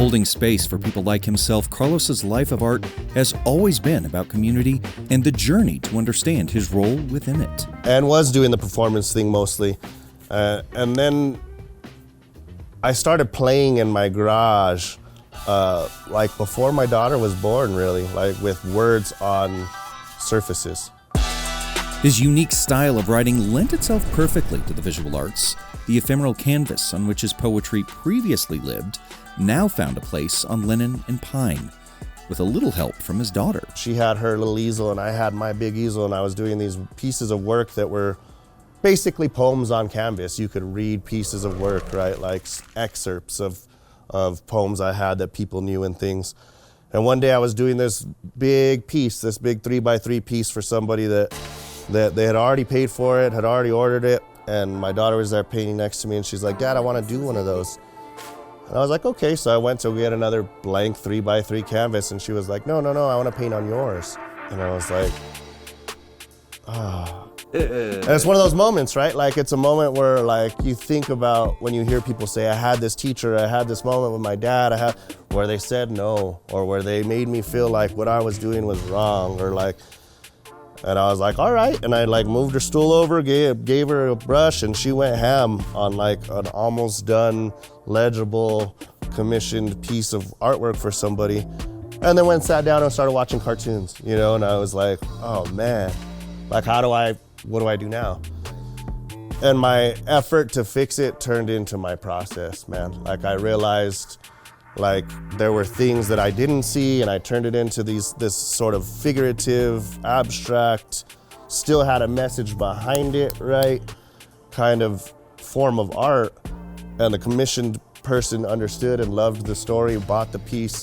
Holding space for people like himself, Carlos's life of art has always been about community and the journey to understand his role within it. And was doing the performance thing mostly. And then I started playing in my garage like before my daughter was born, really, like with words on surfaces. His unique style of writing lent itself perfectly to the visual arts. The ephemeral canvas on which his poetry previously lived now found a place on linen and pine, with a little help from his daughter. She had her little easel and I had my big easel, and I was doing these pieces of work that were basically poems on canvas. You could read pieces of work, right? Like excerpts of poems I had that people knew and things. And one day I was doing this big piece, this big 3x3 piece for somebody that they had already paid for it, had already ordered it. And my daughter was there painting next to me and she's like, "Dad, I want to do one of those." And I was like, okay. So I went to get another blank 3x3 canvas and she was like, no, I want to paint on yours. And I was like, ah. And it's one of those moments, right? Like it's a moment where like you think about when you hear people say, I had this teacher, I had this moment with my dad, where they said no, or where they made me feel like what I was doing was wrong, or like, and I was like, all right. And I like moved her stool over, gave her a brush, and she went ham on like an almost done, legible, commissioned piece of artwork for somebody. And then went, sat down and started watching cartoons, you know? And I was like, oh man, like what do I do now? And my effort to fix it turned into my process, man. Like I realized like there were things that I didn't see and I turned it into this sort of figurative, abstract, still had a message behind it, right? Kind of form of art. And the commissioned person understood and loved the story, bought the piece,